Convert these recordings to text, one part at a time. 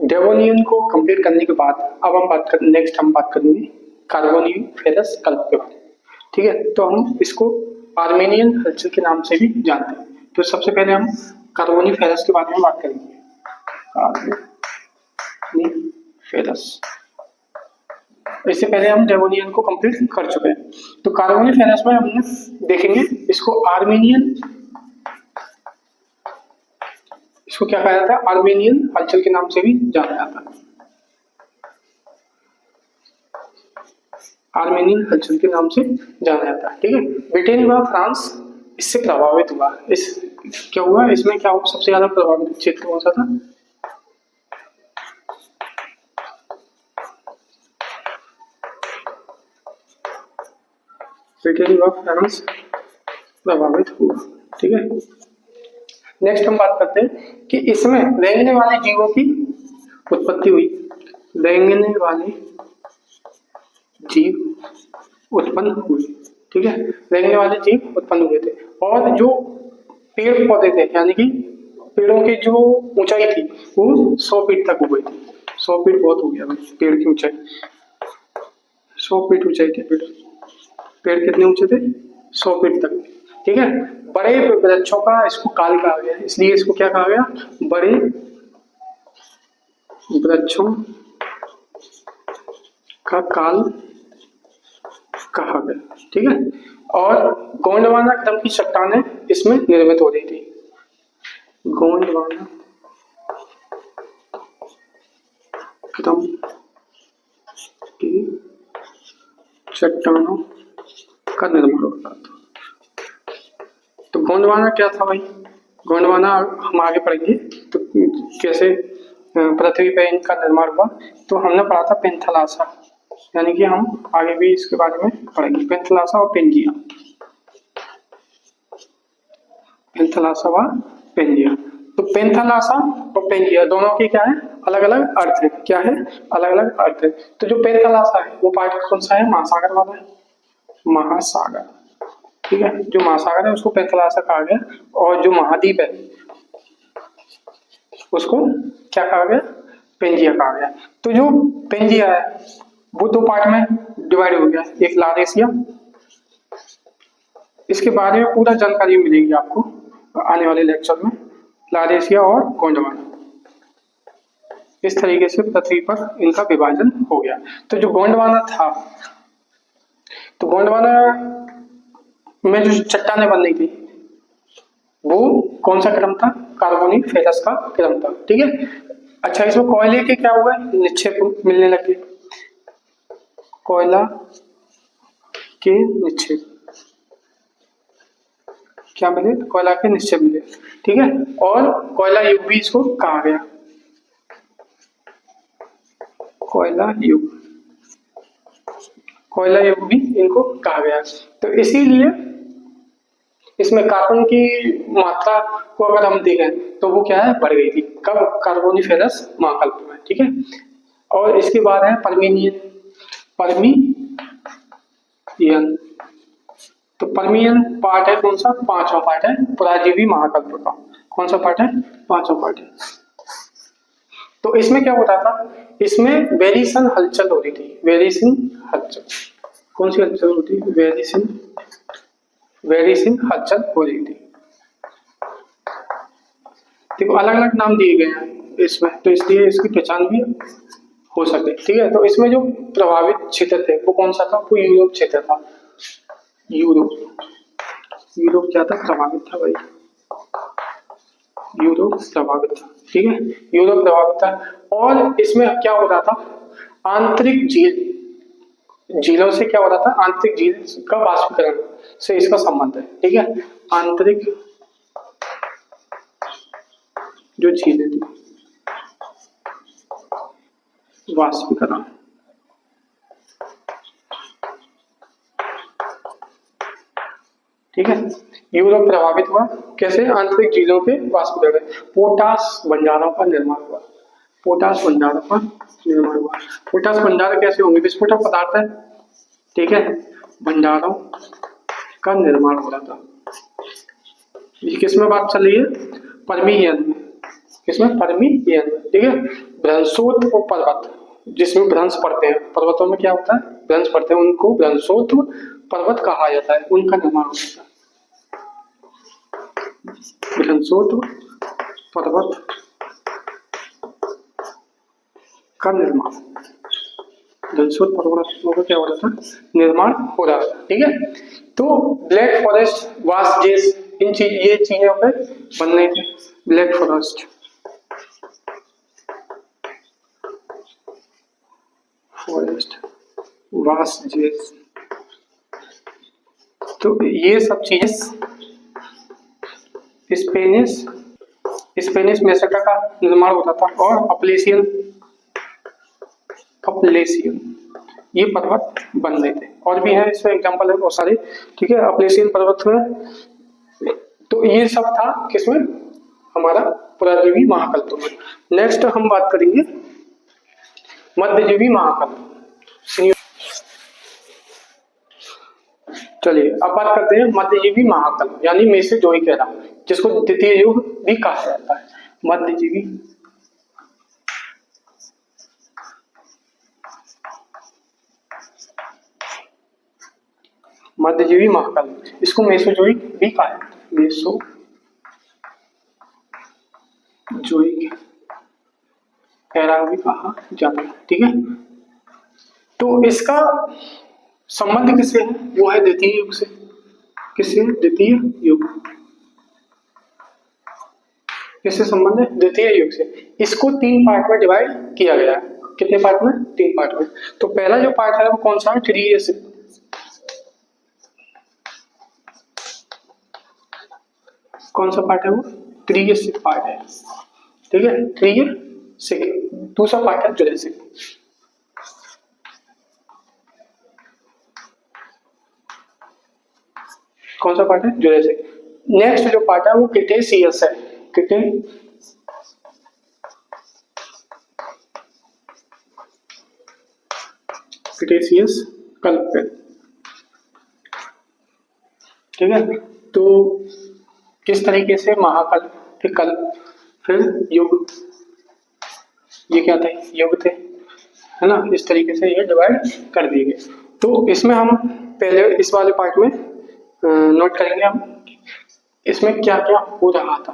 Devonian को complete करने के बाद अब हम बात करेंगे कार्बोनिफेरस कल्प के बारे में। ठीक है, तो हम इसको आर्मेनियन हलचल के नाम से भी जानते हैं। तो सबसे पहले हम कार्बोनिफेरस के बारे में बात करेंगे। कार्बोनिफेरस, इससे पहले हम डेवोनियन को कंप्लीट कर चुके हैं। तो कार्बोनिफेरस में हम देखेंगे इसको आर्मेनियन, इसको क्या कहा जाता है, आर्मेनियन हलचल के नाम से भी जाना जाता है। आर्मेनियन हलचल के नाम से जाना जाता है। ठीक है, ब्रिटेन व फ्रांस इससे प्रभावित हुआ। क्या हुआ इसमें, क्या सबसे ज्यादा प्रभावित क्षेत्र कौन सा था? ब्रिटेन व फ्रांस प्रभावित हुआ। ठीक है, नेक्स्ट हम बात करते हैं कि इसमें रेंगने वाले जीवों की उत्पत्ति हुई। रेंगने वाले जीव उत्पन्न हुए। ठीक है, रेंगने वाले जीव उत्पन्न हुए थे। और जो पेड़ पौधे थे, यानी कि पेड़ों की जो ऊंचाई थी वो 100 फीट तक हो गई थी। 100 फीट बहुत हो गया भाई, पेड़ की ऊंचाई 100 फीट ऊंचाई थी। पेड़ कितने ऊंचे थे? 100 फीट तक। ठीक है, बड़े वृक्षों का इसको काल कहा गया, इसलिए इसको क्या कहा गया? बड़े वृक्षों का काल कहा गया। ठीक है, और गोंडवाना क्रम की चट्टानें इसमें निर्मित हो रही थी। गोंडवाना क्रम की चट्टानों का निर्माण होता था। तो गोंडवाना क्या था भाई? गोंडवाना हम आगे पढ़ेंगे तो कैसे पृथ्वी पर इनका निर्माण हुआ। तो हमने पढ़ा था पेंथलासा, यानी कि हम आगे भी इसके बारे में पढ़ेंगे। पेंथलासा और पेंजिया, पेंथलासा व पेंजिया। तो पेंथलासा और पेंजिया दोनों के क्या है? अलग अलग अर्थ है। क्या है? अलग अलग अर्थ है। तो जो पेंथलासा है वो पार्ट कौन सा है? महासागर वाला है, महासागर। ठीक है, जो महासागर है उसको पेंथलासा कहा गया, और जो महाद्वीप है उसको क्या कहा गया? पेंजिया कहा गया। तो जो पेंजिया है वो दो पार्ट में डिवाइड हो गया। एक लारेशिया, इसके बारे में पूरा जानकारी मिलेगी आपको आने वाले लेक्चर में। लारेशिया और गोंडवाना, इस तरीके से पृथ्वी पर इनका विभाजन हो गया। तो जो गोंडवाना था, तो गोंडवाना में जो चट्टानें बन रही थी वो कौन सा क्रम था? कार्बोनिफेरस का क्रम था। ठीक है, अच्छा इसमें कोयले के क्या हुआ? निक्षेप मिलने लगे। कोयला के निक्षेप क्या मिले? कोयला के निक्षेप मिले। ठीक है, और कोयला युग भी इसको कहा गया, कोयला युग। कोयला युग भी इनको कहा गया। तो इसीलिए इसमें कार्बन की मात्रा को अगर हम देखें तो वो क्या है? बढ़ गई थी। कब? कार्बोनिफेरस महाकल्प में। ठीक है, और इसके बाद है पर्मियन। पर्मियन, तो पर्मियन पार्ट है कौन सा? 5वां पार्ट है पुराजीवी महाकल्प का। कौन सा पार्ट है? 5वां पार्ट है। तो इसमें क्या होता था? इसमें वेरिसन हलचल हो रही थी। वेरिसन हलचल, कौन सी हलचल होती है? वेरिसन हलचल हो रही थी। देखो अलग अलग नाम दिए गए हैं इसमें, तो इसलिए इसकी पहचान भी हो सके। ठीक है, तो इसमें जो प्रभावित क्षेत्र थे वो कौन सा था? वो यूरोप क्षेत्र था। यूरोप क्या था? प्रभावित था भाई, यूरोप प्रभावित था। ठीक है, यूरोप प्रभावित था। और इसमें क्या हो रहा था? आंतरिक झीलों से क्या हो रहा था? आंतरिक झील का वाष्पीकरण से इसका संबंध है। ठीक है, आंतरिक जो झीलें थी, वाष्पीकरण। ठीक है, यूरोप प्रभावित हुआ कैसे? आंतरिक झीलों के वाष्पीकरण। पोटास भंडारों का निर्माण हुआ। पोटास भंडारों का निर्माण हुआ। पोटास भंडार कैसे होंगे? विस्फोटक पदार्थ है। ठीक है, भंडारों का निर्माण हो रहा था। ये किसमें बात चल रही है? पर्मियन में। किसमें? पर्मियन। ठीक है, भ्रंशोत्व पर्वत, जिसमें भ्रंश पड़ते हैं, पर्वतों में क्या होता है, भ्रंश पड़ते हैं, उनको भ्रंशोत्व पर्वत कहा जाता है, उनका निर्माण होता है। भ्रंशोत्व पर्वत का निर्माण, भ्रंशोत्व पर्वतों का क्या हो रहा था, निर्माण हो रहा था। ठीक है, तो ब्लैक फॉरेस्ट, वास्ट जेस, इन ये चीजों पे बन रहे थे। ब्लैक फॉरेस्ट, वास्ट जेस, तो ये सब चीजें स्पेनिश मेसेटा का निर्माण होता था, और अपलेशियन ये पर्वत बन रहे थे। और भी है इसमें एग्जांपल है बहुत सारे। ठीक है, अपलेशियन पर्वत में, तो ये सब था किसमें, हमारा पुराजीवी महाकल्प में। नेक्स्ट हम बात करेंगे मध्यजीवी महाकल्प। चलिए अब बात करते हैं मध्यजीवी महाकल्प, यानी मेसोजोइक एरा, जिसको द्वितीय युग भी कहा जाता है। मध्यजीवी महाकल्प, इसको मेसोजोइक भी कहा जाता है, मेसोजोइक एरा भी कहा जाता है। ठीक है, तो इसका संबंध किससे है, वो है द्वितीय युग से। किससे, द्वितीय युग, किससे संबंध है, द्वितीय युग से। इसको 3 पार्ट में डिवाइड किया गया है। कितने पार्ट में, 3 पार्ट में। तो पहला जो पार्ट है वो कौन सा है, ट्रियसिक। कौन सा पार्ट है वो, ट्रियसिक पार्ट है। ठीक है, ट्रियसिक। दूसरा पार्ट है जुरासिक। कौन सा पार्ट है, जुरासिक। नेक्स्ट जो पार्ट है वो क्रिटेशियस है। क्रिटेशियस कल्प है। ठीक है, तो किस तरीके से महाकल्प, फिर कल्प, फिर युग, ये क्या थे, युग थे, है ना। इस तरीके से ये डिवाइड कर दिए गए। तो इसमें हम पहले इस वाले पार्ट में नोट करेंगे हम इसमें क्या क्या हो रहा था।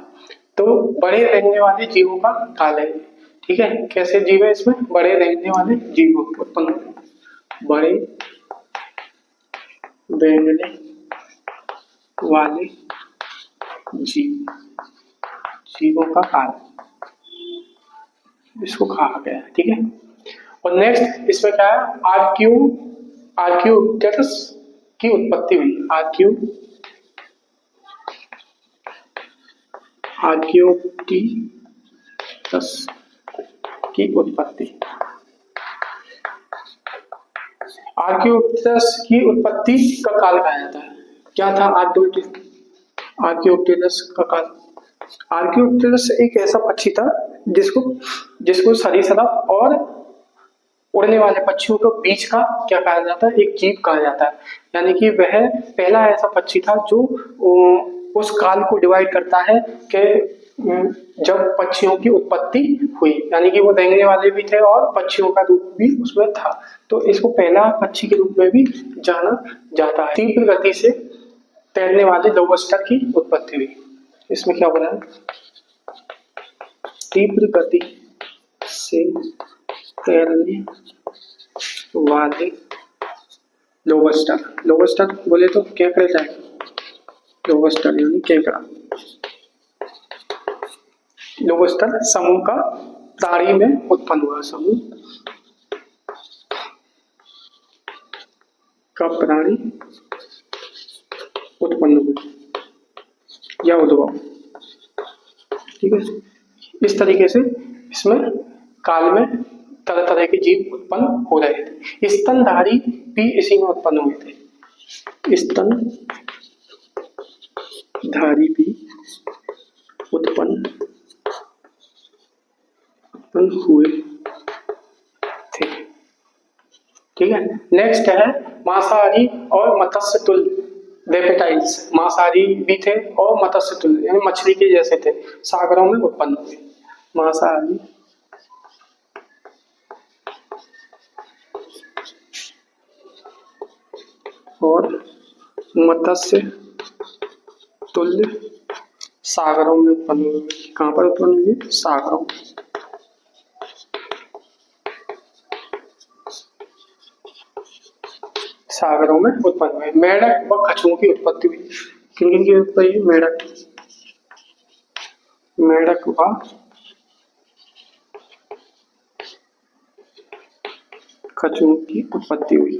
तो बड़े रहने वाले जीवों का काल है। ठीक है, कैसे जीव है इसमें, बड़े रहने वाले जीव उत्पन्न, बड़े रहने वाले जीवों का काल, इसको कहा गया है। ठीक है, और नेक्स्ट इसमें क्या है, आर्क्योप्टेरस की उत्पत्ति हुई। आर्क्योप्टेरस की उत्पत्ति, आर्क्योप्टेरस की उत्पत्ति का काल कहा जाता है। क्या था आर्क्योप्टेरस का काल। आर्क्योप्टेरस एक ऐसा पक्षी था जिसको सरीसृप और उड़ने वाले पक्षियों के बीच का क्या कहा जाता है, एक जीव कहा जाता है। यानी कि वह पहला ऐसा पक्षी था जो उस काल को डिवाइड करता है कि जब पक्षियों की उत्पत्ति हुई, यानी कि वो रेंगने वाले भी थे और पक्षियों का रूप भी उसमें था। तो इसको पहला पक्षी के रूप में भी जाना जाता है। तीव्र गति से तैरने वाले लोबस्टर की उत्पत्ति हुई। इसमें क्या बोला है, तीव्र गति से तैरने वाले लोबस्टर बोले तो केकड़े टाइप, लोबस्टर यानी केकड़ा। लोबस्टर समूह का प्राणी में उत्पन्न हुआ, समूह का प्राणी उत्पन्न हुआ या उद्भव। ठीक है, इस तरीके से इसमें काल में तरह तरह के जीव उत्पन्न हो रहे थे। स्तनधारी भी इसी में उत्पन्न हुए थे। स्तनधारी भी उत्पन्न हुए थे। ठीक है, नेक्स्ट है मांसाहारी और मत्स्य तुल्य रेप्टाइल्स। मांसाहारी भी थे और मत्स्य तुल्य यानी मछली के जैसे थे, सागरों में उत्पन्न हुए। मांसाहारी और मत्स्य तुल्य सागरों में उत्पन्न हुई। कहाँ पर उत्पन्न हुई? सागरों। सागरों में उत्पन्न हुए। मेढक व कछुओं की उत्पत्ति हुई। किन किन की उत्पत्ति हुई? मेढक व कछुओं की उत्पत्ति हुई।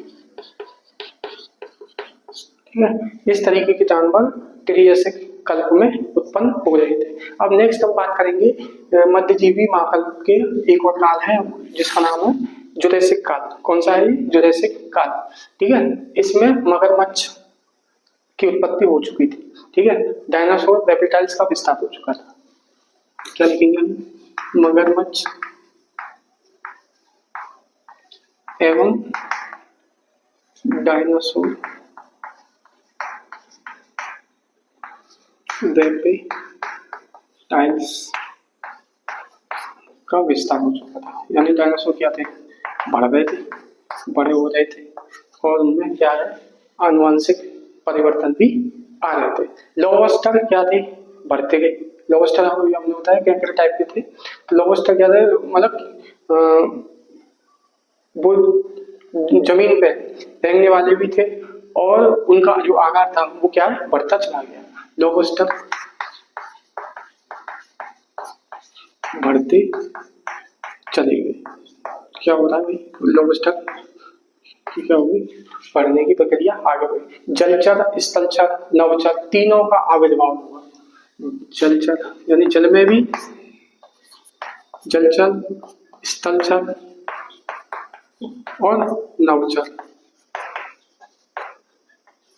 ठीक है, इस तरीके के जानवर त्रियसिक कल्प में उत्पन्न हो रहे थे। अब नेक्स्ट हम बात करेंगे मध्यजीवी महाकल्प के एक और काल है जिसका नाम है जुरैसिक काल। कौन सा है? जुरैसिक काल। ठीक है, इसमें मगरमच्छ की उत्पत्ति हो चुकी थी। ठीक है, डायनासोर रेप्टाइल्स का विस्तार हो चुका था। क्या लिखेंगे? मगरमच्छ एवं डायनासोर रेप्टाइल्स का विस्तार हो चुका था। यानी डायनासोर क्या थे? बढ़ गए थे, बड़े हो रहे थे और उनमें क्या है? आनुवंशिक परिवर्तन भी आ रहे थे। लोबस्टर क्या थे? बढ़ते गए। लोबस्टर हमने बताया कैंकर टाइप के थे। लोबस्टर क्या थे? मतलब वो जमीन पे रहने वाले भी थे और उनका जो आकार था वो क्या है? बढ़ता चला गया। लोबस्टर बढ़ते चले गए। क्या हो रहा है? लोबस्टर की क्या होगी? बढ़ने की प्रक्रिया आगे बढ़ी। जलचर, स्थलचर, नभचर तीनों का आविर्भाव हुआ। जलचर यानी जल में भी, जलचर, स्थलचर और नभचर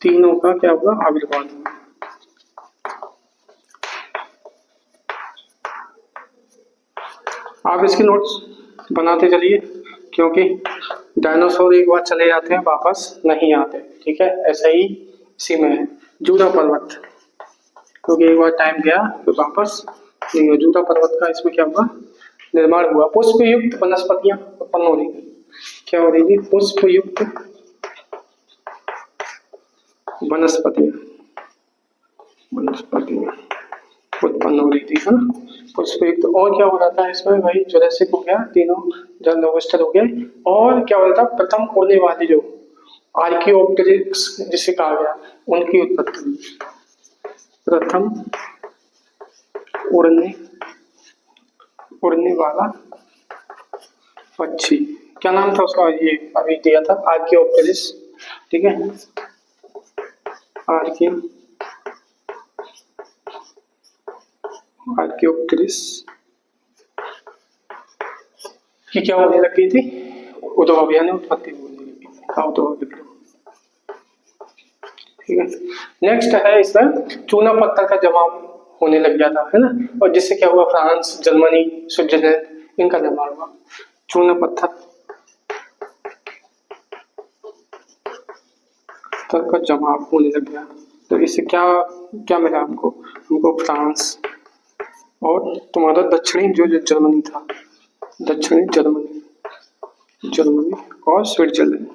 तीनों का क्या हुआ? आविर्भाव हुआ। आप इसके नोट्स बनाते चलिए क्योंकि डायनासोर एक बार चले जाते हैं वापस नहीं आते। ठीक है, ऐसा ही इसी में है। जूरा पर्वत, क्योंकि एक बार टाइम गया तो वापस नहीं हुआ। जूरा पर्वत का इसमें क्या हुआ? निर्माण हुआ। पुष्पयुक्त वनस्पतियां उत्पन्न हो रही थी। क्या हो रही थी? पुष्पयुक्त वनस्पतियां उत्पन्न हो रही थी। हाँ, पुष्पयुक्त। और क्या हो रहा था इसमें? भाई जुरैसिक हो गया, तीनों जल लोबस्टर हो गए। और क्या हो रहा था? प्रथम उड़ने वाली जो आर्कियोप्टेरिक्स जिसे कहा गया उनकी उत्पत्ति हुई। प्रथम उड़ने वाला पक्षी, क्या नाम था उसका? ये अभी दिया था, आर्कियोप्टेरिक्स। ठीक है, आर्कियोप्टेरिक्स की क्या होने लगी थी? उद्भव यानी उत्पत्ति होने लगी थी। ठीक है, नेक्स्ट है इसमें चूना पत्थर का जमाव होने लग गया था, है ना? और जिससे क्या हुआ? फ्रांस, जर्मनी, स्विट्जरलैंड इनका निर्माण हुआ। चूना पत्थर का जमाव होने लग गया। तो इससे क्या क्या मिला हमको? हमको फ्रांस और तुम्हारा दक्षिणी जो जर्मनी था, दक्षिणी जर्मनी और स्विट्जरलैंड,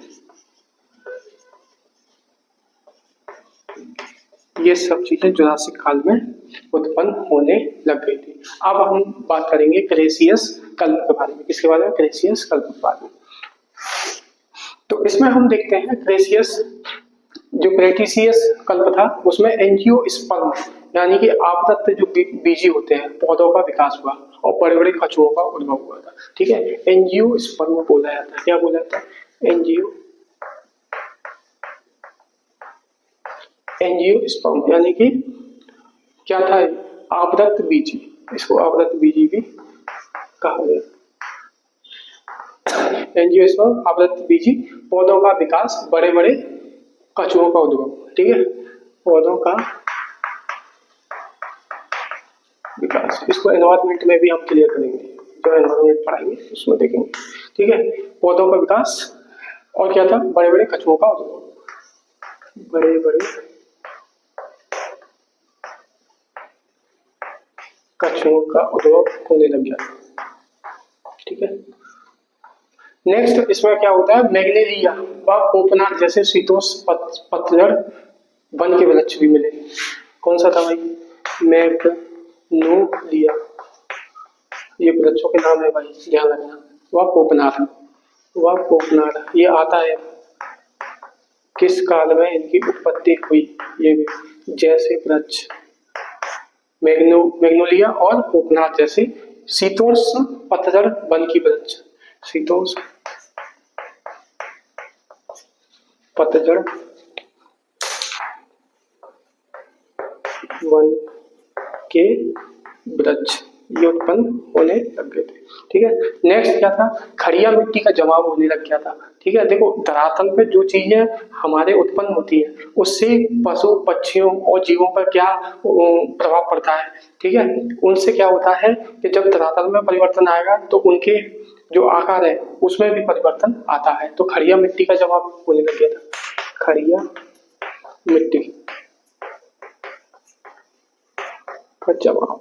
ये सब चीजें जुरासिक काल में उत्पन्न होने लग गई थी। अब हम बात करेंगे क्रेसियस कल्प के बारे में। किसके बारे में? क्रेसियस कल्प के बारे में। तो इसमें हम देखते हैं क्रेसियस जो क्रेटिसियस कल्प था उसमें एंजियोस्पर्म यानी कि आपदत्त जो बीजी होते हैं पौधों का विकास हुआ और बड़े बड़े कछुओं का उद्भव हुआ था। ठीक है, एंजियोस्पर्म बोला जाता है। क्या बोला जाता है? एंजियोस्पर्म यानी कि क्या था? आपदत्त बीजी। इसको आपदत्त बीजी भी कहा गया। एंजियोस्पर्म आपदत्त बीजी, पौधों का विकास, बड़े बड़े कछुओं का उद्भव। ठीक है, पौधों का विकास। इसको एनवायरमेंट में भी हम क्लियर करेंगे, जो एनवायरमेंट पढ़ाएंगे उसमें देखेंगे। ठीक है, पौधों का विकास और क्या था? बड़े बड़े कछुओं का उद्भव। बड़े बड़े कछुओं का उद्भव होने लग गया। ठीक है, नेक्स्ट इसमें क्या होता है, मैग्नेलिया व कोपनार जैसे शीतोष्ण पतझड़ वन के वृक्ष भी मिले। कौन सा था भाई, मैग्नोलिया, ये वृक्षों के नाम है भाई, ध्यान रखना। व कोपनार ये आता है किस काल में इनकी उत्पत्ति हुई, ये भी जैसे वृक्ष मैग्नोलिया और कोपनार जैसे शीतोष्ण पतझड़ वन की वृक्ष, शीतोष्ण पतझड़ वन के वृक्ष ये उत्पन्न होने लग गए थे। ठीक है, नेक्स्ट क्या था, खड़िया मिट्टी का जमाव होने लग गया था। ठीक है, देखो धरातल पे जो चीजें हमारे उत्पन्न होती है उससे पशु पक्षियों और जीवों पर क्या प्रभाव पड़ता है। ठीक है, उनसे क्या होता है कि जब धरातल में परिवर्तन आएगा तो उनके जो आकार है उसमें भी परिवर्तन आता है। तो खड़िया मिट्टी का जमाव होने लग गया था, खड़िया मिट्टी का जमाव।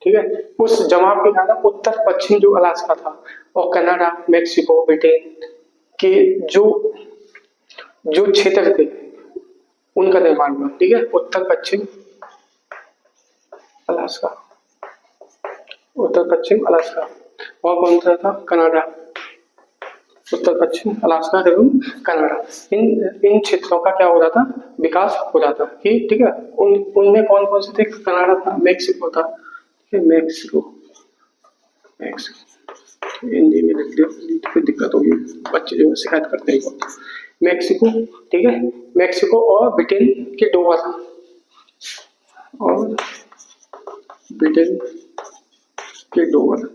ठीक है, उस जमाव के कारण उत्तर पश्चिम जो अलास्का था और कनाडा, मेक्सिको, ब्रिटेन के जो क्षेत्र थे उनका निर्माण हुआ। ठीक है, उत्तर पश्चिम अलास्का, उत्तर पश्चिम अलास्का और कौन सा था, कनाडा, उत्तर पश्चिम अलास्का एवं कनाडा, इन क्षेत्रों का क्या हो रहा था, विकास हो रहा था। ठीक है, उनमें कौन कौन से थे, कनाडा था, मेक्सिको था, मेक्सिको हिंदी में लिख दिया तो दिक्कत होगी, बच्चे जो शिकायत करते हैं मेक्सिको। ठीक है, मेक्सिको और ब्रिटेन के डोवर और ब्रिटेन के डोवर,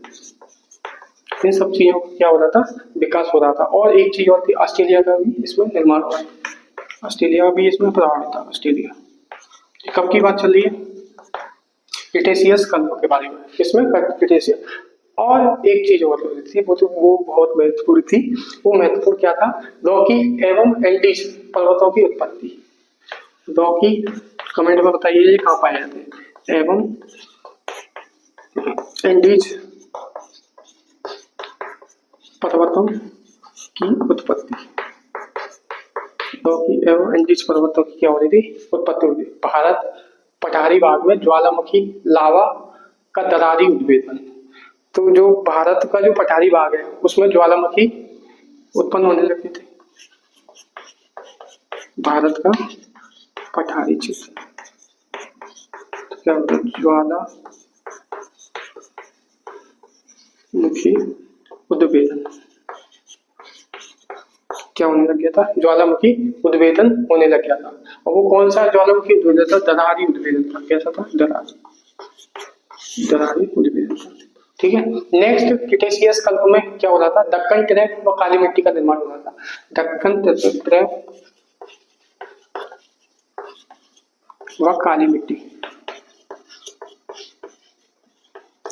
इन सब चीजों का क्या हो रहा था, विकास हो रहा था। और एक चीज और थी, ऑस्ट्रेलिया का भी इसमें निर्माण हुआ है, ऑस्ट्रेलिया भी इसमें प्रभावित था। ऑस्ट्रेलिया कब की बात चल रही है, क्रिटेशियस काल के बारे में, इसमें क्रिटेशियस। और एक चीज और थी, वो बहुत महत्वपूर्ण थी। वो महत्वपूर्ण क्या था, रॉकी एवं एंडीज पर्वतों की उत्पत्ति। रॉकी कमेंट में बताइए ये कहाँ पाए जाते हैं, एवं एंडीज पर्वतों की उत्पत्ति। रॉकी एवं एंडीज पर्वतों की क्या हो रही थी, उत्पत्ति हुई थी। भारत पठारी भाग में ज्वालामुखी लावा का दरारी उद्भेदन। तो जो भारत का जो पठारी भाग है उसमें ज्वालामुखी उत्पन्न होने लगे थे। भारत का पठारी क्षेत्र क्या होता है, ज्वालामुखी उद्भेदन क्या होने लग गया था, ज्वालामुखी उद्भेदन होने लग गया था। और वो कौन सा ज्वालामुखी उद्भेदन था, दरारी उद्भेदन था। कैसा था, दरारी उद्भेदन था। ठीक है, नेक्स्ट क्रिटेशियस काल में क्या हो रहा था, दक्कन ट्रैप व काली मिट्टी का निर्माण हो रहा था। दक्कन ट्रैप व काली मिट्टी,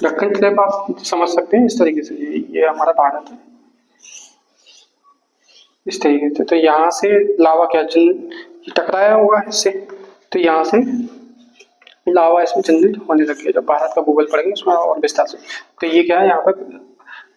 दक्कन ट्रैप आप समझ सकते हैं इस तरीके से, ये हमारा भारत है इस तरीके से। तो यहाँ से लावा क्या टकराया हुआ इससे, तो यहाँ से लावा इसमें जनरेट होने लग गया। जब भारत का भूगोल पढ़ेंगे उसमें और विस्तार से, तो ये क्या है, यहाँ पर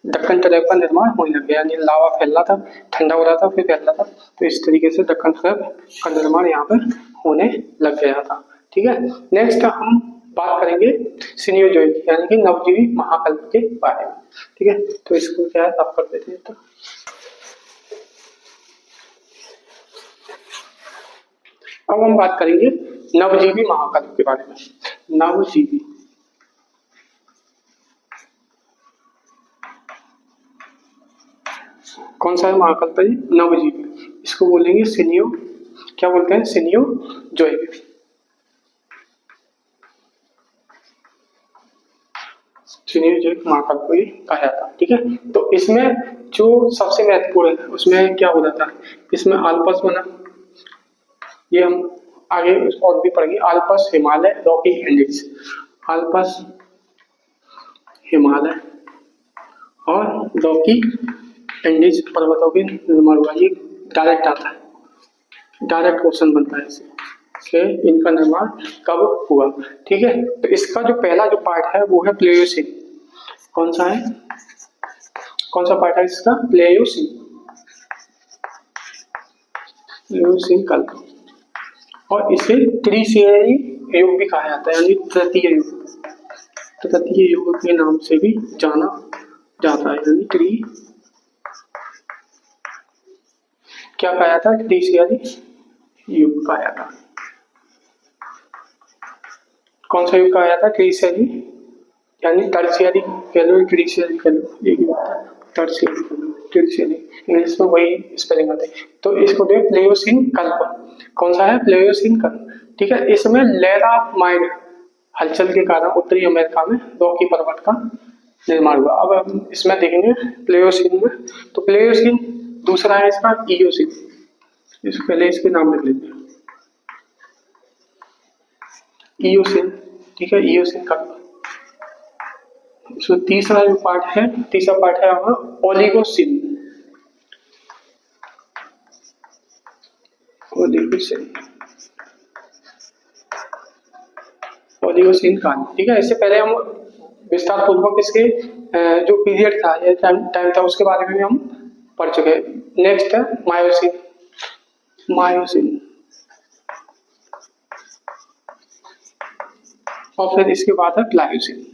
दक्कन ट्रैप का निर्माण होने लग गया, यानी लावा फैल रहा था, ठंडा हो रहा था, फिर फैल रहा था। तो इस तरीके से दक्कन ट्रैप का निर्माण यहाँ पर होने लग गया था। ठीक है, नेक्स्ट हम बात करेंगे सिनियोजोइक यानी कि नवजीवी महाकल्प के बारे में। ठीक है, तो इसको क्या है आप कर देते हैं। तो अब हम बात करेंगे नवजीवी महाकल्प के बारे में। नवजीवी कौन सा है महाकल्प है, नवजीवी, इसको बोलेंगे सिनियो, क्या बोलते हैं, सिनियोजोइक। सिनियोजोइक महाकल्प को कहा जाता है। ठीक है, तो इसमें जो सबसे महत्वपूर्ण है उसमें क्या हो जाता है, इसमें आल्पस बना, ये हम आगे और भी पढ़ेंगे। Alps Himalaya, Rocky Andes, Alps Himalaya और रॉकी एंडीज पर्वतों के निर्माण हुआ। ये डायरेक्ट आता है, डायरेक्ट क्वेश्चन बनता है इससे कि इनका निर्माण कब हुआ। ठीक है, तो इसका जो पहला जो पार्ट है वो है प्लेयोसिन। कौन सा है, कौन सा पार्ट है इसका? प्लेयोसीन, प्लेयोसीन काल। और इसे त्रिशियाई युग भी कहा जाता है, यानी तृतीय युग, तृतीय युग के नाम से भी जाना जाता है, यानी क्या कहा जाता है? त्रिशियाई युग कहा जाता है। कौन सा युग कहा जाता है? त्रिशियाई, यानी टर्शियरी कह लो, ट्रिशियरी कह लो, एक ही बात है, टर्शियरी कह लो, ट्रिशियरी, इंग्लिश में वही स्पेलिंग आते हैं। तो इसको दे प्लेयोसीन कल्प। कौन सा है? प्लेयोसीन कल्प, ठीक है। इसमें लेरामाइड हलचल के कारण उत्तरी अमेरिका में रॉकी पर्वत का निर्माण हुआ। अब हम इसमें देखेंगे प्लेयोसीन में, तो प्लेयोसीन दूसरा है इसका इयोसीन, इस पहले इसके नाम लिख लेते हैं, इयोसीन, ठीक है, इयोसीन कल्प। इसमें तीसरा जो पार्ट है, तीसरा पार्ट है हमारा ओलिगोसिन, ओलिगोसिन, ओलिगोसिन काल, ठीक है। इससे पहले हम विस्तार पूर्वक इसके जो पीरियड था या टाइम था उसके बारे में भी हम पढ़ चुके हैं। नेक्स्ट है मायोसिन, मायोसिन, और फिर इसके बाद है प्लायोसिन,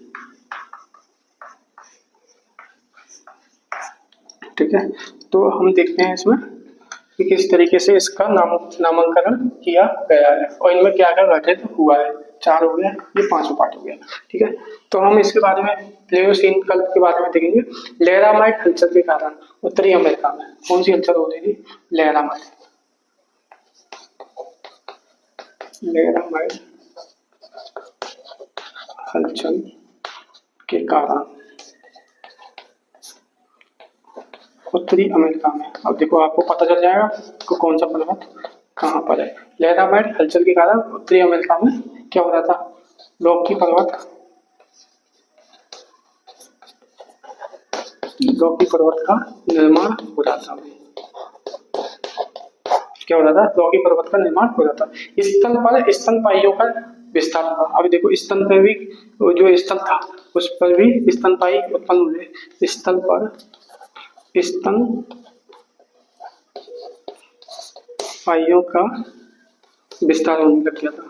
ठीक है। तो हम देखते हैं इसमें कि किस तरीके से इसका नामकरण किया गया है और इनमें क्या क्या घटित हुआ है। 4 हो गया, ये 5वां पार्ट हो गया, ठीक है। तो हम इसके बारे में प्लेयोसीन कल्प के बारे में देखेंगे। लेरामाइट हलचल के कारण उत्तरी अमेरिका में कौन सी हलचल हो रही थी? लेरामाइट, लेरामाइट हलचल के कारण उत्तरी अमेरिका में। अब देखो आपको पता चल जाएगा कि कौन सा पर्वत कहाँ पर है। लेरामाइट हलचल के कारण उत्तरी अमेरिका में क्या हो रहा था? रॉकी पर्वत, रॉकी पर्वत का निर्माण हो रहा था। क्या हो रहा था? रॉकी पर्वत का निर्माण हो रहा था। स्थल पर स्तनपाइयों का विस्तार हुआ। अभी देखो स्तन पे भी जो स्थल था उस पर भी स्तनपाई उत्पन्न हुए। स्थल पर स्तन पाइयों का विस्तार होने लग गया था,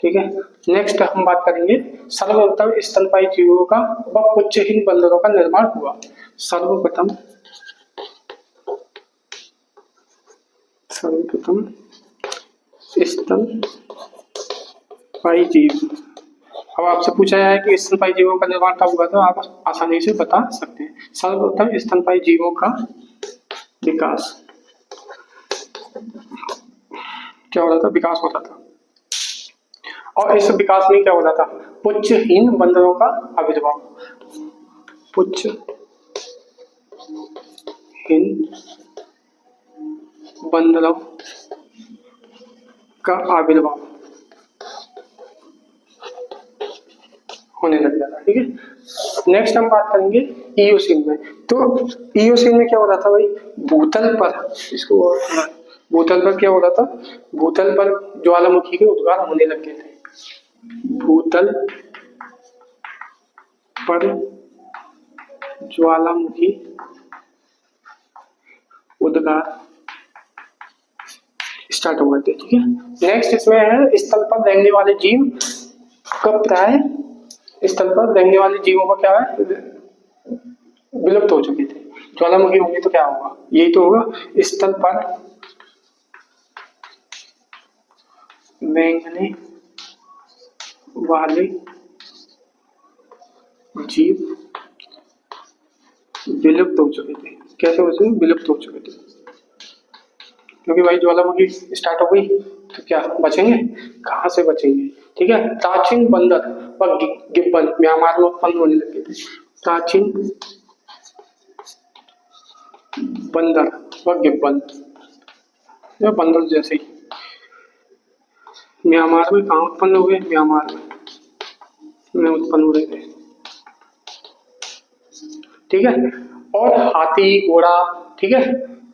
ठीक है। नेक्स्ट हम बात करेंगे सर्वप्रथम स्तनपाई जीवों का व पुच्छहीन बंदरों का निर्माण हुआ। सर्वप्रथम स्तनपाई जीव। अब आपसे पूछा जाए कि स्तनपाई जीवों का निर्माण कब हुआ, तो आप आसानी से बता सकते हैं। सर्वप्रथम स्तनपाई जीवों का विकास क्या हो रहा था? विकास होता था, और इस विकास में क्या हो रहा था? पुच्छहीन बंदरों का आविर्भाव, पुच्छहीन बंदरों का आविर्भाव होने लग जाता, ठीक है। नेक्स्ट हम बात करेंगे इयोसीन में। तो इयोसीन में क्या हो रहा था भाई? भूतल पर, इसको भूतल पर क्या हो रहा था? भूतल पर ज्वालामुखी के उद्गार होने लग गए थे। भूतल पर ज्वालामुखी उद्गार स्टार्ट हो गए थे, ठीक है। नेक्स्ट इसमें है स्थल पर रेंगने वाले जीव कब प्राय स्थल पर रेंगने वाले जीवों का क्या है? विलुप्त हो चुके थे। ज्वालामुखी होंगे तो क्या होगा? यही तो होगा, स्थल पर रेंगने वाले जीव विलुप्त हो चुके थे। कैसे हो चुके? विलुप्त हो चुके थे, क्योंकि भाई ज्वालामुखी स्टार्ट हो गई तो क्या बचेंगे? कहाँ से बचेंगे, ठीक है। प्राचीन बंदर व गिब्बन म्यांमार में उत्पन्न होने लगे थे। प्राचीन बंदर व गिब्बन, बंदर जैसे ही म्यांमार में कहाँ उत्पन्न हुए? म्यांमार में उत्पन्न हो रहे थे, ठीक है। और हाथी, घोड़ा, ठीक है,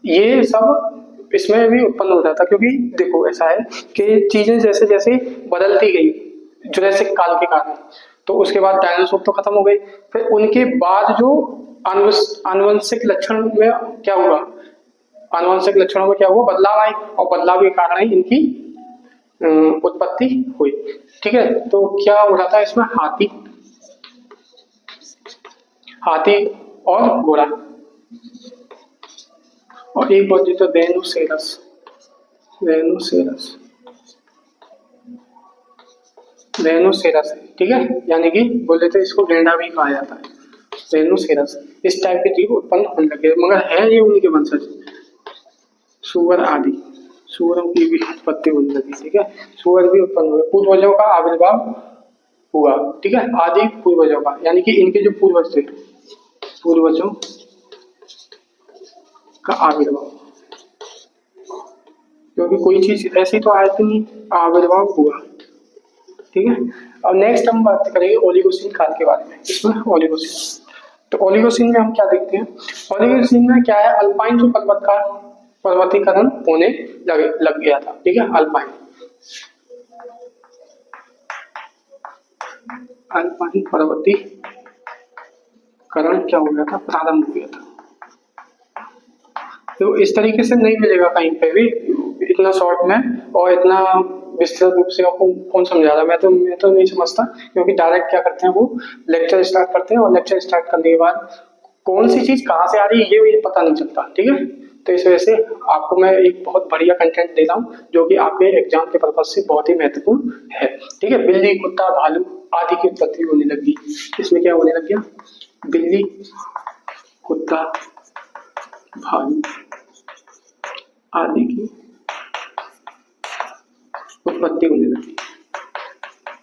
ये सब इसमें भी उत्पन्न हो जाता, क्योंकि देखो ऐसा है कि चीजें जैसे जैसे बदलती गई जुरासिक काल के कारण, तो तो उसके बाद डायनासोर तो खत्म हो गए। फिर उनके बाद जो आनुवंशिक लक्षण में क्या हुआ, आनुवंशिक लक्षणों में क्या हुआ, बदलाव आए, और बदलाव के कारण ही इनकी उत्पत्ति हुई। ठीक है, तो क्या हो रहा था इसमें, हाथी और घोड़ा, और एक बोलते तो रेनोसेरस, ठीक है, यानी कि बोले तो इसको गेंडा भी कहा जाता है, रेनोसेरस। इस टाइप के जीव उत्पन्न होने लगे, मगर है ये उनके वंशज, सुअर आदि, सुअरों की भी उत्पत्ति होने लगी। ठीक है, सुअर भी उत्पन्न हुए, पूर्वजों का आविर्भाव हुआ। ठीक है, आदि पूर्वजों का, यानी कि इनके जो पूर्वज थे, पूर्वजों का आविर्भाव, क्योंकि कोई चीज ऐसी तो आयत नहीं, आविर्भाव हुआ। ठीक है, अब नेक्स्ट हम बात करेंगे ओलिगोसिन काल के बारे में। इसमें ओलिगोसिन, तो ओलिगोसिन में हम क्या देखते हैं, ओलिगोसिन में क्या है, अल्पाइन जो पर्वतीकरण होने लग गया था। ठीक है, अल्पाइन पर्वतीकरण क्या हो गया था, प्रारंभ हो गया था। तो इस तरीके से नहीं मिलेगा कहीं पे भी इतना शॉर्ट में और इतना विस्तृत रूप से आपको कौन समझा रहा। मैं तो नहीं समझता, क्योंकि डायरेक्ट क्या करते हैं वो लेक्चर स्टार्ट करते हैं, और लेक्चर स्टार्ट करने के बाद कौन सी चीज कहाँ से आ रही है ये पता नहीं चलता। ठीक है, तो इस वजह से आपको मैं एक बहुत बढ़िया कंटेंट दे रहा हूँ जो कि आपके एग्जाम के पर्पज से बहुत ही महत्वपूर्ण है। ठीक है, बिल्ली, कुत्ता, भालू आदि की उत्पत्ति होने लगी। इसमें क्या होने लग गया, बिल्ली, कुत्ता, भालू आदि की उत्पत्ति होने लगी,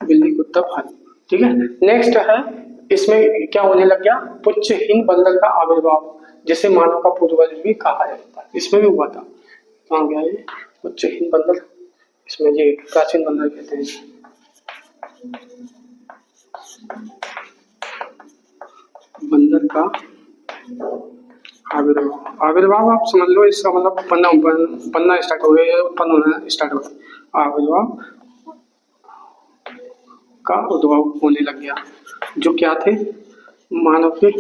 बिल्ली, कुत्ता, भालू। ठीक है, नेक्स्ट है, इसमें क्या होने लग गया, पुच्छहीन बंदर का आविर्भाव, जिसे मानव का पूर्वज भी कहा जाता है। इसमें भी हुआ था, कहाँ गया ये पुच्छहीन बंदर, इसमें ये प्राचीन बंदर कहते हैं। बंदर का आविर्भाव आप समझ लो, इसका मतलब बनना स्टार्ट हो गया, उत्पन्न होना स्टार्ट हो गया, आविर्भाव का उद्भव होने लग गया, जो क्या थे, मानव के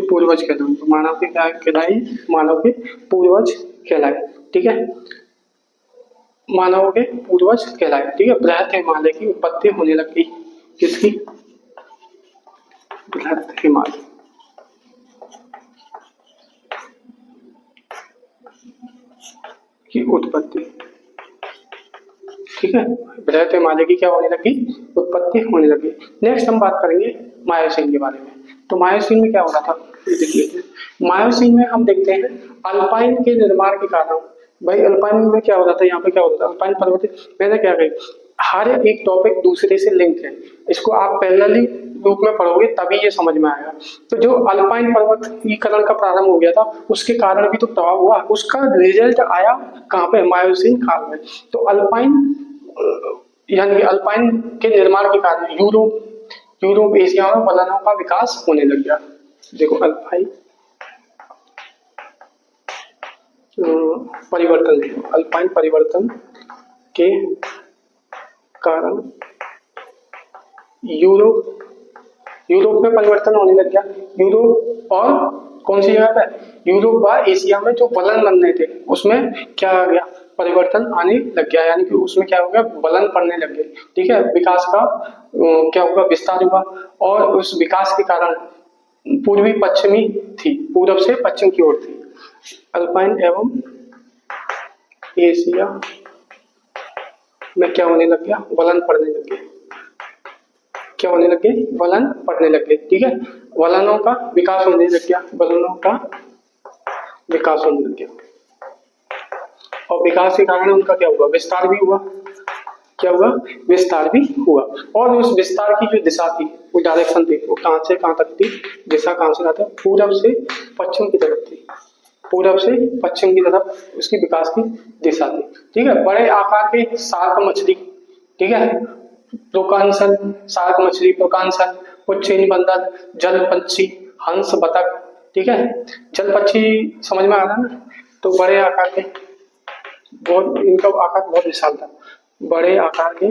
पूर्वज कहलाए। तो मानव के क्या कहलाए, मानव के पूर्वज कहलाए। ठीक है, मानव के पूर्वज कहलाए। ठीक है, बृहत हिमालय की उत्पत्ति होने लगी, किसकी, बृहत हिमालय की उत्पत्ति। ठीक है, बृहत हिमालय की क्या होने लगी, उत्पत्ति होने लगी। नेक्स्ट हम बात करेंगे मायोसीन के बारे में। तो मायोसीन में क्या हो रहा था, ये देखिए, मायोसीन में हम देखते हैं अल्पाइन के निर्माण के कारण। भाई अल्पाइन में क्या हो रहा था, यहाँ पे क्या हो रहा था, अल्पाइन पर्वत, मैंने क्या कही, हर एक टॉपिक दूसरे से लिंक है, इसको आप पैरेलली रूप में पढ़ोगे तभी ये समझ में आएगा। तो जो अल्पाइन पर्वतीकरण का प्रारंभ हो गया था, उसके कारण भी तो प्रभाव हुआ, उसका रिजल्ट आया कहाँ पे, मायोसीन काल में। तो अल्पाइन यानी अल्पाइन के निर्माण के कारण यूरोप एशिया में वलनों का विकास होने लग गया। देखो अल्पाइन परिवर्तन के कारण यूरोप में परिवर्तन होने लग गया। यूरोप और कौन सी जगह पे, यूरोप व एशिया में जो वलन बन रहे थे उसमें क्या आ गया, परिवर्तन आने लग गया, यानी कि उसमें क्या हो गया, वलन पड़ने लग गए। ठीक है, विकास का क्या हुआ, विस्तार हुआ, और उस विकास के कारण पूर्वी पश्चिमी थी, पूरब से पश्चिम की ओर थी। अल्पाइन एवं एशिया में क्या होने लग गया, वलन पड़ने लग गए, क्या होने लगे, वलन पड़ने लगे। ठीक है, वलनों का विकास होने लग गया, और विकास के कारण उनका क्या हुआ, विस्तार भी हुआ। क्या हुआ, विस्तार भी हुआ, और उस विस्तार की जो दिशा थी, वो डायरेक्शन थी, वो कहां से कहां तक थी, दिशा कहां से कहां तक, पूरब से पश्चिम की तरफ थी, पूरब से पश्चिम की तरफ उसकी विकास की दिशा थी। ठीक है, बड़े आकार के शार्क मछली, ठीक है, प्रोकांसल, शार्क मछली, प्रोकांसल, पुच्छहीन बंदर, जल पक्षी, हंस, बतख। ठीक है, जल पक्षी समझ में आ रहा है ना, तो बड़े आकार के, बहुत इनका आकार बहुत विशाल था, बड़े आकार के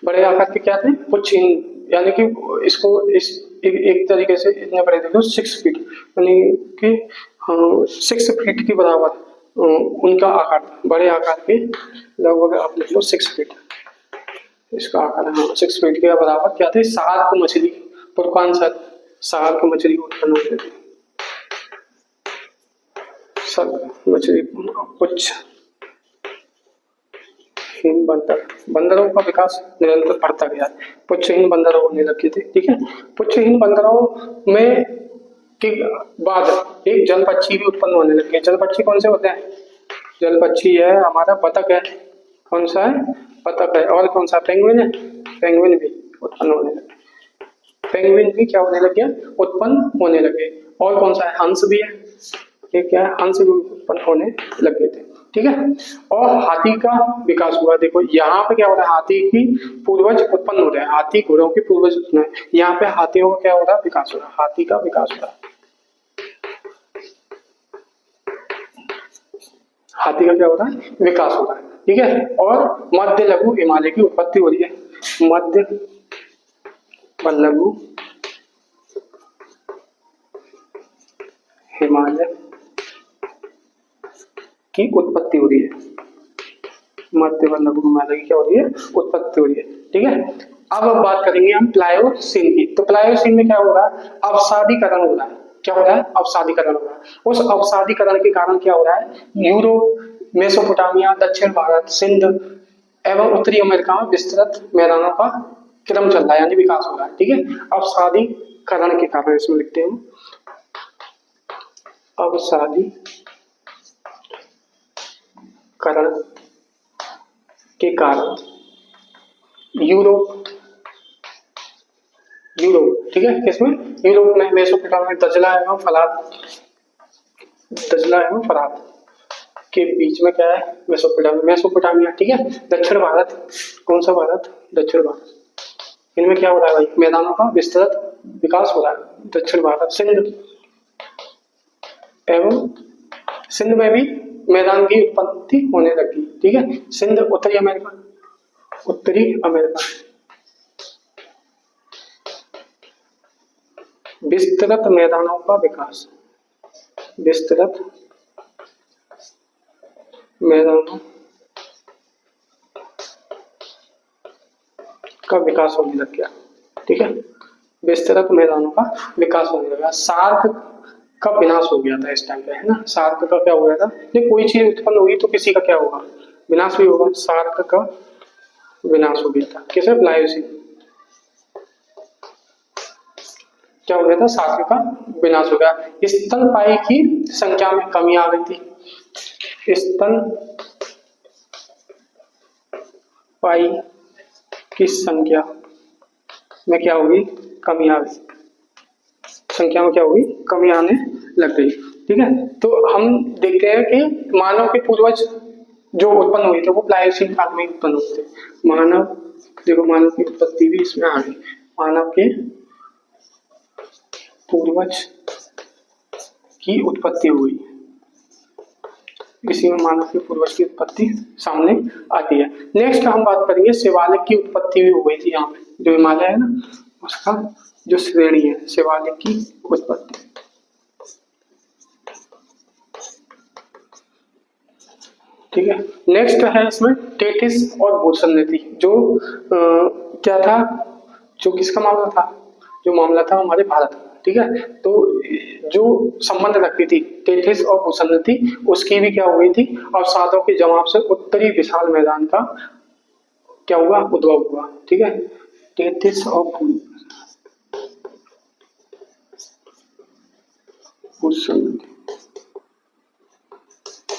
बड़े आकार के क्या थे, पुच्छहीन, यानी कि इसको इस एक तरीके से इतने बड़े देखो 6 फीट, यानी कि 6 फीट के बराबर उनका आकार था। बड़े आकार के लगभग आप लिख लो 6 फीट इसका आकार है। हाँ 6 फीट के बराबर क्या थे, शार्क मछली, पूर्वांचल शार्क मछली उत्पन्न होते थे। शार्क मछली पुच्छ हीन बंदर, बंदरों का विकास निरंतर बढ़ता गया, पुच्छहीन बंदर होने लगे थे। ठीक है, पुच्छहीन बंदरों में के बाद एक जल पक्षी भी उत्पन्न होने लगे। जल पक्षी कौन से होते हैं, जल पक्षी है हमारा बतख है, कौन सा है, बतख है, और कौन सा, पेंगुइन है, पेंगुइन भी उत्पन्न होने लगे। पेंगुइन भी क्या होने लगे, उत्पन्न होने लगे। और कौन सा है, हंस भी है, ये क्या है, हंस भी उत्पन्न होने लगे थे। ठीक है, और हाथी का विकास हुआ। देखो यहाँ पे क्या हो रहा है, हाथी की पूर्वज उत्पन्न हो रहे हैं, हाथी घोड़ों के पूर्वज उत्पन्न है। यहाँ पे हाथियों का क्या हो रहा है, विकास हो रहा है, हाथी का विकास हो रहा है, हाथी का क्या हो रहा है, विकास हो रहा है। ठीक है, और मध्य लघु हिमालय की उत्पत्ति हो रही है, मध्य व लघु हिमालय की उत्पत्ति हो रही है, मध्य व लघु हिमालय की क्या हो रही है, उत्पत्ति हो रही है। ठीक है, अब बात करेंगे हम प्लायोसीन की। तो प्लायोसीन में क्या हो रहा है, अवसादीकरण हो रहा है। क्या हो रहा है, अवसादीकरण हो रहा है। उस अवसादीकरण के कारण क्या हो रहा है, यूरोप, मेसोपोटामिया, दक्षिण भारत, सिंध एवं उत्तरी अमेरिका में विस्तृत मैदानों का क्रम चल रहा है, यानी विकास हो रहा है। ठीक है, अवसादीकरण के कारण, इसमें लिखते हैं अवसादीकरण के कारण यूरोप, ठीक है, किसमें, यूरोप में, मेसोपोटामिया, दजला एवं फरात के बीच में क्या है, मेसोपोटामिया। ठीक है, दक्षिण भारत, कौन सा भारत, दक्षिण भारत, इनमें क्या हो रहा है भाई, मैदानों का विस्तृत विकास हो रहा है। दक्षिण भारत, सिंध एवं सिंध में भी मैदान की उत्पत्ति होने लगी। ठीक है, सिंध, उत्तरी अमेरिका, विस्तृत मैदानों का विकास, विस्तृत मैदानों का विकास होने लग गया। ठीक है, विस्तृत मैदानों का विकास होने लगा। सार्क का विनाश हो गया था इस टाइम पे, है ना, सार्क का क्या हो गया था, नहीं कोई चीज उत्पन्न होगी तो किसी का क्या होगा, विनाश भी होगा। सार्क का विनाश हो गया था, किसे, प्लायोसीन, क्या हो गया था, सार्क का विनाश हो गया। स्तनपायी की संख्या में कमी आ गई थी, स्तनपायी की संख्या में क्या होगी, कमी आ गई, संख्या में क्या होगी, कमी आने लग गई। ठीक है, तो हम देखते हैं कि मानव के पूर्वज जो उत्पन्न हुए थे वो प्लायोसीन काल में उत्पन्न हुए थे। मानव, देखो मानव की उत्पत्ति भी इसमें आ गई, मानव के पूर्वज की उत्पत्ति हुई, इसी में मानव के पूर्वज की उत्पत्ति सामने आती है। नेक्स्ट हम बात करेंगे शिवालिक की उत्पत्ति भी हो गई थी। यहाँ पे जो हिमालय है ना, उसका जो श्रेणी है, शिवालिक की उत्पत्ति। ठीक है, नेक्स्ट है इसमें टेथिस और भूसंनति, जो क्या था, जो किसका मामला था, जो मामला था हमारे भारत का। ठीक है, तो जो संबंध रखती थी टेथिस और भूसंनति, उसकी भी क्या हुई थी, अवसादों के जमाव से उत्तरी विशाल मैदान का क्या हुआ, उद्भव हुआ। ठीक है, टेथिस और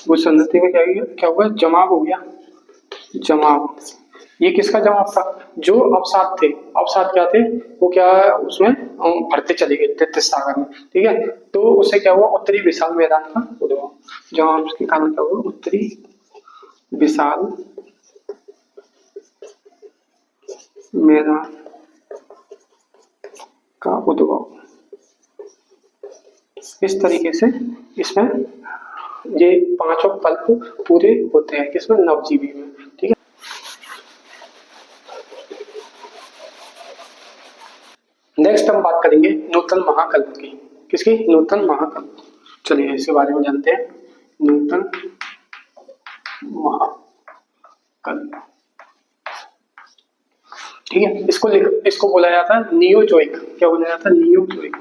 भूसंनति में क्या हुआ, जमाव हो गया, जमाव। ये किसका जमाव था, जो अवसाद थे, अवसाद क्या थे, वो क्या उसमें भरते चले गए टेथिस सागर में। ठीक है, तो उससे क्या हुआ, उत्तरी विशाल मैदान का उद्भव, जमाव के कारण क्या हुआ, उत्तरी विशाल मैदान का उद्भव। इस तरीके से इसमें ये पांचों कल्प पूरे होते हैं, किसमें, नवजीवी में। ठीक है, नेक्स्ट हम बात करेंगे नूतन महाकल्प की। किसकी? नूतन महाकल्प। चलिए इसके बारे में जानते हैं। नूतन महाकल्प, ठीक है। इसको बोला जाता है नियोजोइक। क्या बोला जाता है? नियोजोइक।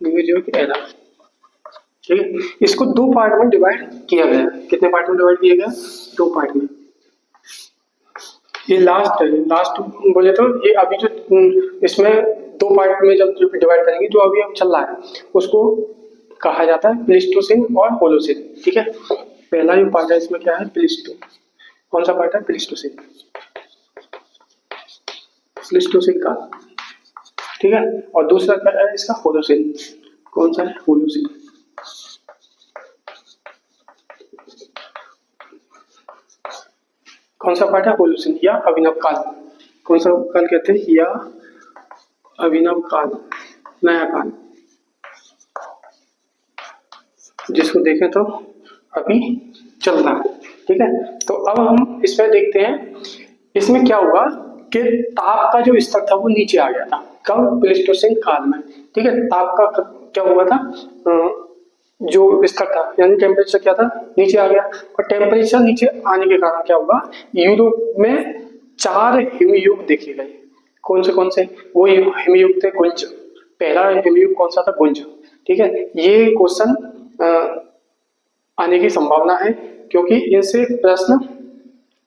नियोजोइक एरा, ठीक है। इसको दो पार्ट में डिवाइड किया गया है। कितने पार्ट में डिवाइड किया गया? दो पार्ट में। ये लास्ट है, लास्ट बोले तो ये अभी जो इसमें दो पार्ट में जब डिवाइड करेंगे, जो अभी अब चल रहा है उसको कहा जाता है प्लीस्टोसिन और होलोसिन, ठीक है। पहला जो पार्ट है इसमें क्या है? प्लीस्टो। कौन सा पार्ट है? प्लीस्टोसिन। प्लीस्टोसिन का, ठीक है। और दूसरा क्या है इसका? होलोसिन। कौन सा है? होलोसिन। कौन सा पार्ट है? होलोसिन या अभिनव काल। कौन सा काल कहते हैं? या अभिनव काल, नया काल, जिसको देखें तो अभी चल रहा है, ठीक है। तो अब हम इसमें देखते हैं इसमें क्या हुआ कि ताप का जो स्तर था वो नीचे आ गया था। कब? प्लीस्टोसिन काल में, ठीक है। ताप का क्या हुआ था? जो स्तर था यानी टेम्परेचर क्या था? नीचे आ गया। और टेम्परेचर नीचे आने के कारण क्या हुआ? यूरोप में 4 हिमयुग देखे गए। कौन से? वो हिमयुग थे गुंज। पहला हिमयुग कौन सा था? गुंज, ठीक है। ये क्वेश्चन आने की संभावना है क्योंकि इनसे प्रश्न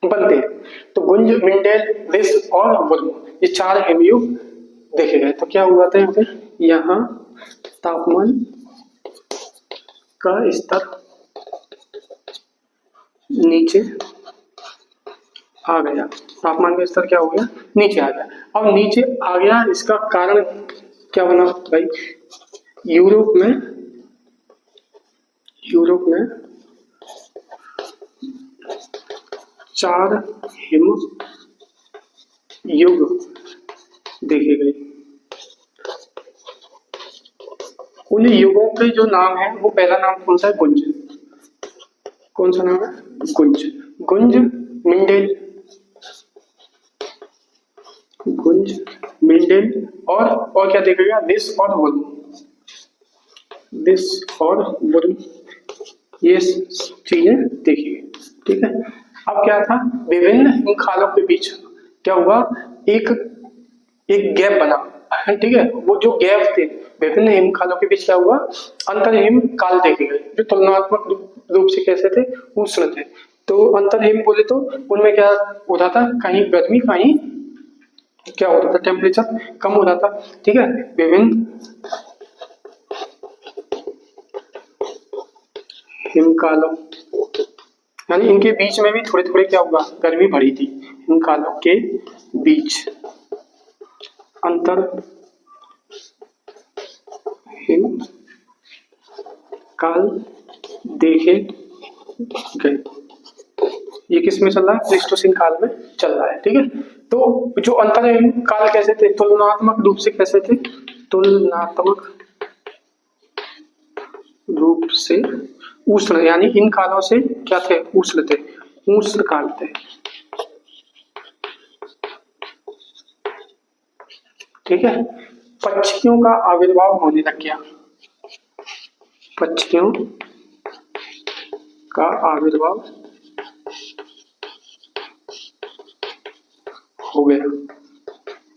बनते हैं। तो गुंज, मिंडेल, रिस और वुर्म, ये 4 हिमयुग देखे गए। तो क्या हुआ था यहाँ पे? यहाँ तापमान का स्तर नीचे आ गया। तापमान का स्तर क्या हो गया? नीचे आ गया। अब नीचे आ गया, इसका कारण क्या बना भाई? यूरोप में 4 हिम युग देखे गए। उन युगों के जो नाम है, वो पहला नाम कौन सा है? गुंज। कौन सा नाम है? गुंज। गुंज, मिंडेल और क्या देखेगा? रिस और वुर्म, ये चीजें देखी गई, ठीक है। अब क्या था? विभिन्न हिमखालों के बीच क्या हुआ? एक गैप बना, ठीक है। वो जो गैप थे विभिन्न हिमखालों के बीच क्या हुआ? अंतरहिम काल देखे गए, जो तुलनात्मक रूप से कैसे थे? उष्ण थे। तो अंतरहिम बोले तो उनमें क्या होता था? कहीं गर्मी, कहीं क्या होता था? टेम्परेचर कम होता था, ठीक है। विभिन्न हिमकालों यानी इनके बीच में भी थोड़े थोड़े क्या हुआ? गर्मी बढ़ी थी। हिमकालों के बीच अंतर हिम काल देखे गए। ये किस में चल रहा है? प्लीस्टोसिन काल में चल रहा है, ठीक है। तो जो अंतर हिम काल कैसे थे? तुलनात्मक रूप से कैसे थे? तुलनात्मक रूप से उष्ण, यानी इन कालों से क्या थे? उष्ण थे, उष्ण काल थे, ठीक है। पक्षियों का आविर्भाव होने लग गया। पक्षियों का आविर्भाव हो गया,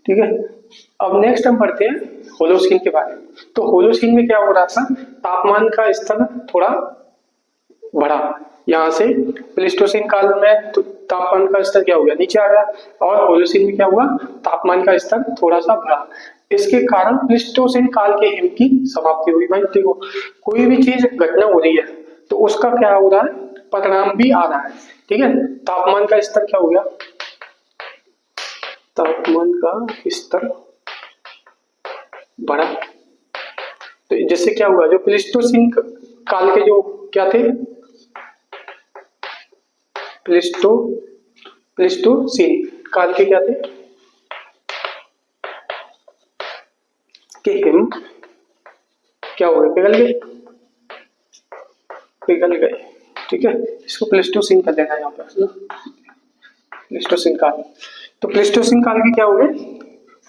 ठीक है। अब नेक्स्ट हम पढ़ते हैं होलोस्कीन के बारे में। तो होलोस्कीन में क्या हो रहा था? तापमान का स्तर थोड़ा बढ़ा। यहाँ से प्लीस्टोसिन काल में तो तापमान का स्तर क्या हो गया? नीचे आ गया। और होलोस्कीन में क्या हुआ? तापमान का स्तर थोड़ा सा बढ़ा। इसके कारण प्लीस्टोसिन काल के हिम की समाप्ति हुई। भाई देखो, कोई भी चीज घटना हो रही है तो उसका क्या हो रहा है? परिणाम भी आ रहा है, ठीक है। तापमान का स्तर क्या हो गया? तापमान का स्तर बढ़ा। तो जिससे क्या हुआ? जो प्लीस्टोसिन काल के जो क्या थे? प्लीस्टोसिन काल के क्या थे? के हिम क्या हो गए? पिघल गए, ठीक है। इसको प्लीस्टोसिन का देना है यहाँ पर, प्लीस्टोसिन काल। तो प्लीस्टोसिन काल के क्या हो गए?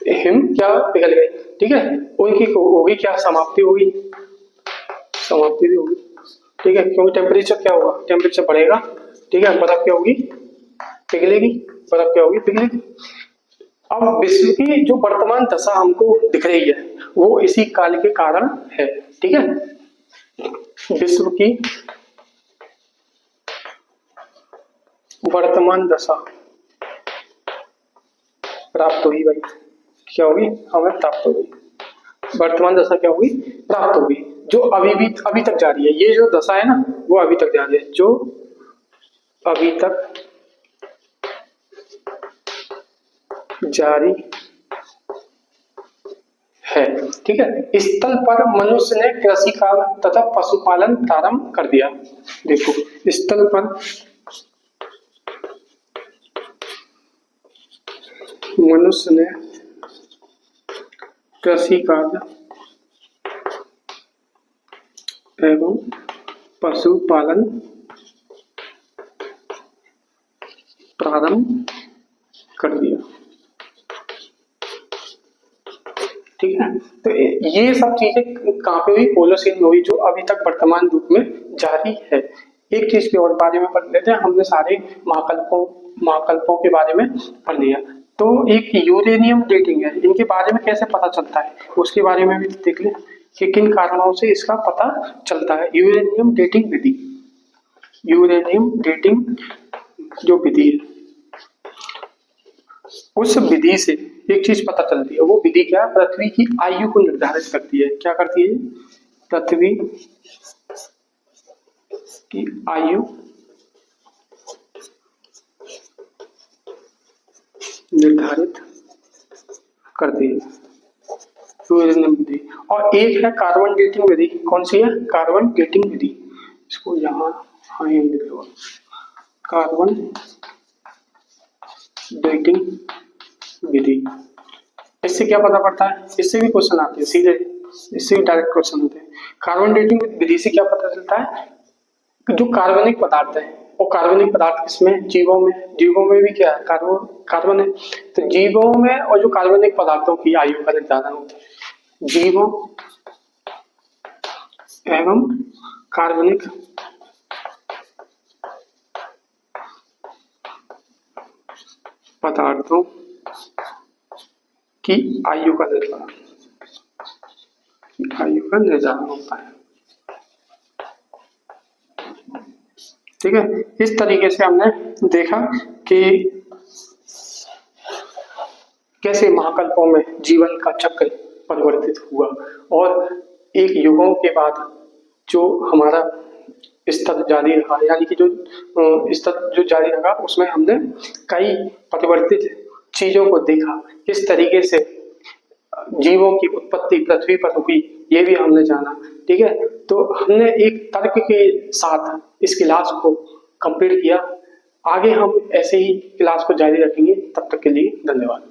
हिम क्या पिघल गई, ठीक है, उनकी होगी क्या, समाप्ति होगी, समाप्ति भी होगी, ठीक है, क्योंकि टेम्परेचर क्या होगा, टेम्परेचर बढ़ेगा, ठीक है, बर्फ क्या होगी, पिघलेगी, बर्फ क्या होगी, पिघलेगी। अब विश्व की जो वर्तमान दशा हमको दिख रही है वो इसी काल के कारण है, ठीक है। विश्व की वर्तमान दशा प्राप्त हुई भाई, क्या होगी, हमें प्राप्त होगी, वर्तमान दशा क्या होगी, प्राप्त होगी, जो अभी तक जारी है, ये जो दशा है ना वो अभी तक जारी है, जो अभी तक जारी है, ठीक है। स्थल पर मनुष्य ने कृषि कार्य तथा पशुपालन प्रारंभ कर दिया। देखो स्थल पर मनुष्य ने कृषि कार्य एवं पशुपालन प्रारंभ कर दिया, ठीक है। तो ये सब चीजें कहाँ पे हुई, होलोसीन में हुई, जो अभी तक वर्तमान रूप में जारी है। एक चीज के और बारे में पढ़ लेते हैं, हमने सारे महाकल्पों के बारे में पढ़ लिया। तो एक यूरेनियम डेटिंग है, इनके बारे में कैसे पता चलता है उसके बारे में भी देख लें कि किन कारणों से इसका पता चलता है। यूरेनियम डेटिंग विधि, यूरेनियम डेटिंग जो विधि है उस विधि से एक चीज पता चलती है, वो विधि क्या, पृथ्वी की आयु को निर्धारित करती है। क्या करती है, पृथ्वी की आयु निर्धारित करती है यूरेनियम विधि। और एक है कार्बन डेटिंग विधि, कौन सी है, कार्बन डेटिंग विधि, इसको यहाँ हाँ ये लिख लो, कार्बन डेटिंग विधि। इससे क्या पता पड़ता है, इससे भी क्वेश्चन आते हैं सीधे, इससे भी डायरेक्ट क्वेश्चन होते हैं। कार्बन डेटिंग विधि से क्या पता चलता है, जो कार्बनिक पदार्थ है, वो कार्बनिक पदार्थ किसमें, जीवों में, जीवों में भी क्या है, कार्बन है, तो जीवों में और जो कार्बनिक पदार्थों की आयु का निर्धारण होता है, जीवों एवं कार्बनिक पदार्थों की आयु का निर्धारण, आयु का निर्धारण होता है, ठीक है। इस तरीके से हमने देखा कि कैसे महाकल्पों में जीवन का चक्र परिवर्तित हुआ और एक युगों के बाद जो हमारा स्तर जारी रहा, यानी कि जो स्तर जो जारी रहा उसमें हमने कई परिवर्तित चीजों को देखा, किस तरीके से जीवों की उत्पत्ति पृथ्वी पर हुई ये भी हमने जाना, ठीक है। तो हमने एक तर्क के साथ इस क्लास को कंप्लीट किया, आगे हम ऐसे ही क्लास को जारी रखेंगे, तब तक के लिए धन्यवाद।